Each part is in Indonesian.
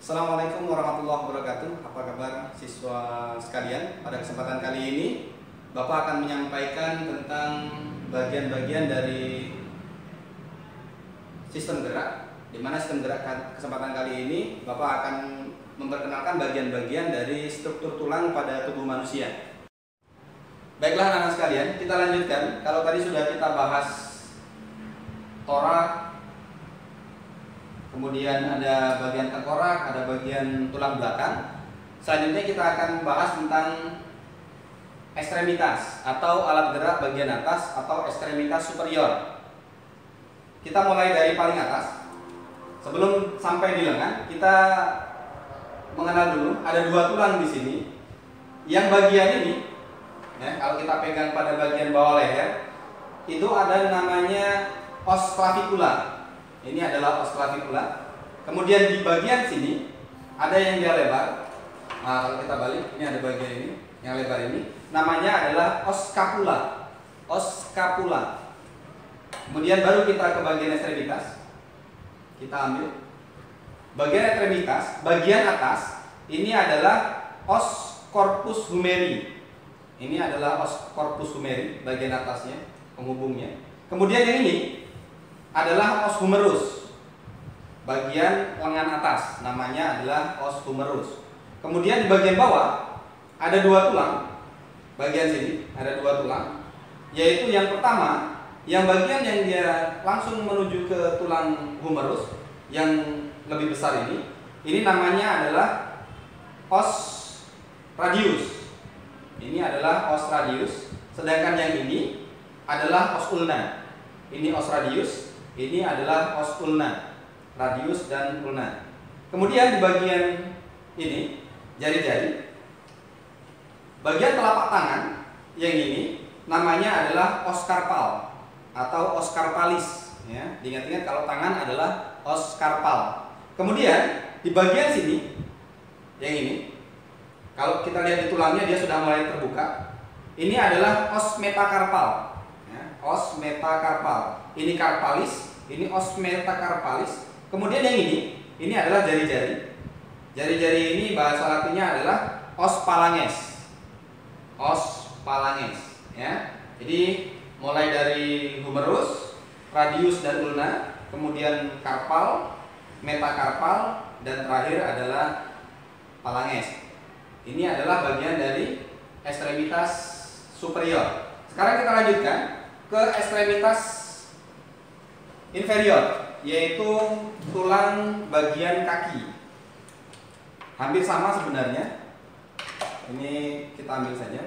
Assalamualaikum warahmatullahi wabarakatuh. Apa kabar siswa sekalian? Pada kesempatan kali ini Bapak akan menyampaikan tentang bagian-bagian dari sistem gerak, di mana sistem gerak kesempatan kali ini Bapak akan memperkenalkan bagian-bagian dari struktur tulang pada tubuh manusia. Baiklah anak-anak sekalian, kita lanjutkan. Kalau tadi sudah kita bahas torak, kemudian ada bagian tengkorak, ada bagian tulang belakang. Selanjutnya kita akan bahas tentang ekstremitas atau alat gerak bagian atas atau ekstremitas superior. Kita mulai dari paling atas. Sebelum sampai di lengan, kita mengenal dulu ada dua tulang di sini. Yang bagian ini, ya, kalau kita pegang pada bagian bawah leher, itu ada namanya os clavicula. Ini adalah os clavicula. Kemudian di bagian sini ada yang dia lebar. Nah, kalau kita balik, ini ada bagian ini, yang lebar ini. Namanya adalah os scapula. Os scapula. Kemudian baru kita ke bagian ekstremitas. Kita ambil bagian ekstremitas, bagian atas. Ini adalah os corpus humeri. Ini adalah os corpus humeri, bagian atasnya, penghubungnya. Kemudian yang ini adalah os humerus, bagian lengan atas, namanya adalah os humerus. Kemudian di bagian bawah ada dua tulang, bagian sini ada dua tulang, yaitu yang pertama, yang bagian yang dia langsung menuju ke tulang humerus yang lebih besar ini namanya adalah os radius. Ini adalah os radius, sedangkan yang ini adalah os ulna. Ini os radius, ini adalah os ulna, radius dan ulna. Kemudian di bagian ini, jari-jari, bagian telapak tangan yang ini namanya adalah os carpal atau os carpalis. Ya, diingat-ingat kalau tangan adalah os carpal. Kemudian di bagian sini, yang ini, kalau kita lihat di tulangnya dia sudah mulai terbuka. Ini adalah os metacarpal. Ya, os metacarpal. Ini carpalis, ini os metacarpalis. Kemudian yang ini adalah jari-jari. Jari-jari ini bahasa latinnya adalah os phalanges. Os phalanges, ya. Jadi mulai dari humerus, radius dan ulna, kemudian carpal, metacarpal, dan terakhir adalah phalanges. Ini adalah bagian dari ekstremitas superior. Sekarang kita lanjutkan ke ekstremitas inferior, yaitu tulang bagian kaki. Hampir sama sebenarnya. Ini kita ambil saja.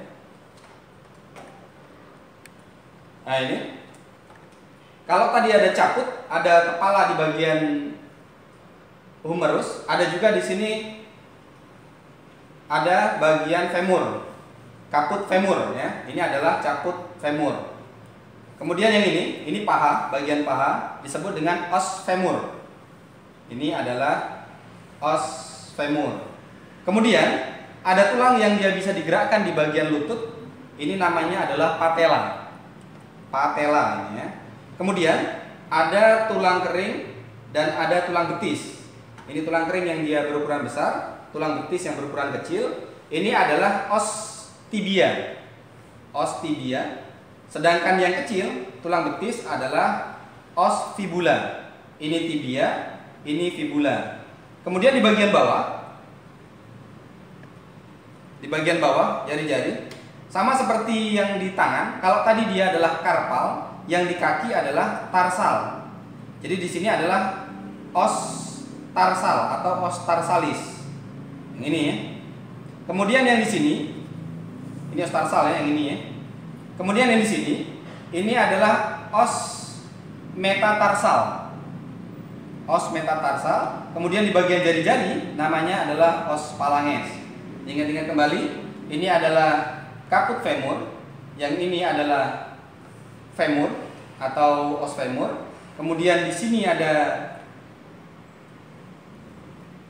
Nah ini, kalau tadi ada caput, ada kepala di bagian humerus, ada juga di sini ada bagian femur, caput femur, ya. Ini adalah caput femur. Kemudian yang ini paha, bagian paha disebut dengan os femur. Ini adalah os femur. Kemudian ada tulang yang dia bisa digerakkan di bagian lutut. Ini namanya adalah patella. Patella ini, ya. Kemudian ada tulang kering dan ada tulang betis. Ini tulang kering yang dia berukuran besar, tulang betis yang berukuran kecil. Ini adalah os tibia. Os tibia. Sedangkan yang kecil, tulang betis adalah os fibula. Ini tibia, ini fibula. Kemudian di bagian bawah, jari-jari, sama seperti yang di tangan. Kalau tadi dia adalah karpal, yang di kaki adalah tarsal. Jadi di sini adalah os tarsal atau os tarsalis. Ini ya. Kemudian yang di sini, ini os tarsal ya, yang ini ya. Kemudian yang di sini, ini adalah os metatarsal. Os metatarsal. Kemudian di bagian jari-jari namanya adalah os phalanges. Ingat-ingat kembali, ini adalah caput femur, yang ini adalah femur atau os femur. Kemudian di sini ada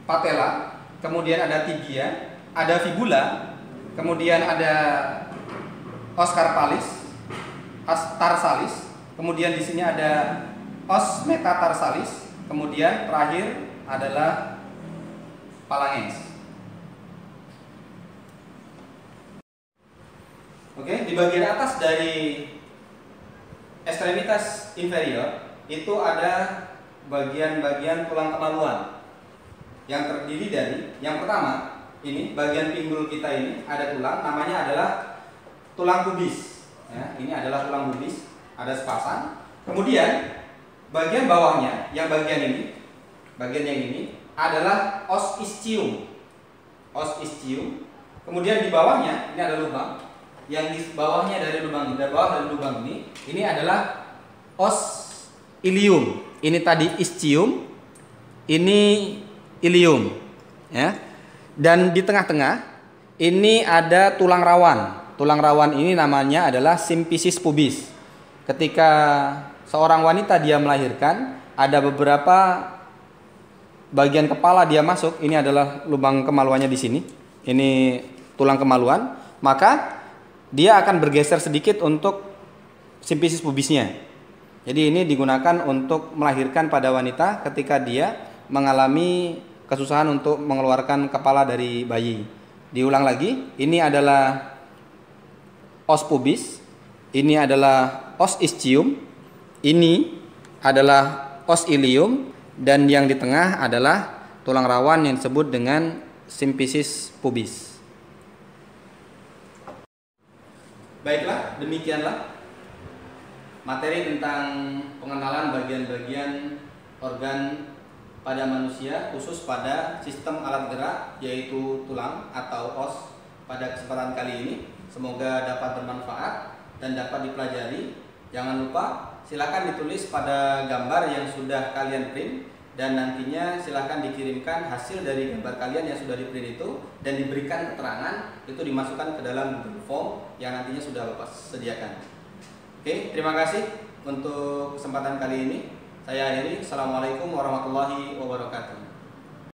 patella, kemudian ada tibia, ada fibula, kemudian ada os carpalis, os tarsalis, kemudian di sini ada os metatarsalis, kemudian terakhir adalah phalanges. Oke, di bagian atas dari ekstremitas inferior itu ada bagian-bagian tulang kemaluan yang terdiri dari, yang pertama ini bagian pinggul kita ini ada tulang, namanya adalah tulang pubis. Ya, ini adalah tulang pubis, ada sepasang. Kemudian bagian bawahnya, yang bagian yang ini adalah os ischium. Os ischium. Kemudian di bawahnya ini ada lubang. Yang di bawahnya dari lubang ini adalah os ilium. Ini tadi ischium, ini ilium, ya. Dan di tengah-tengah ini ada tulang rawan. Tulang rawan ini namanya adalah symphysis pubis. Ketika seorang wanita dia melahirkan, ada beberapa bagian kepala dia masuk. Ini adalah lubang kemaluannya di sini. Ini tulang kemaluan. Maka dia akan bergeser sedikit untuk symphysis pubisnya. Jadi ini digunakan untuk melahirkan pada wanita ketika dia mengalami kesusahan untuk mengeluarkan kepala dari bayi. Diulang lagi, ini adalah os pubis, ini adalah os ischium, ini adalah os ilium, dan yang di tengah adalah tulang rawan yang disebut dengan symphysis pubis. Baiklah, demikianlah materi tentang pengenalan bagian-bagian organ pada manusia, khusus pada sistem alat gerak yaitu tulang atau os pada kesempatan kali ini. Semoga dapat bermanfaat dan dapat dipelajari. Jangan lupa silakan ditulis pada gambar yang sudah kalian print, dan nantinya silakan dikirimkan hasil dari gambar kalian yang sudah di print itu dan diberikan keterangan, itu dimasukkan ke dalam Google Form yang nantinya sudah Bapak sediakan. Oke, terima kasih untuk kesempatan kali ini. Saya akhiri. Assalamualaikum warahmatullahi wabarakatuh.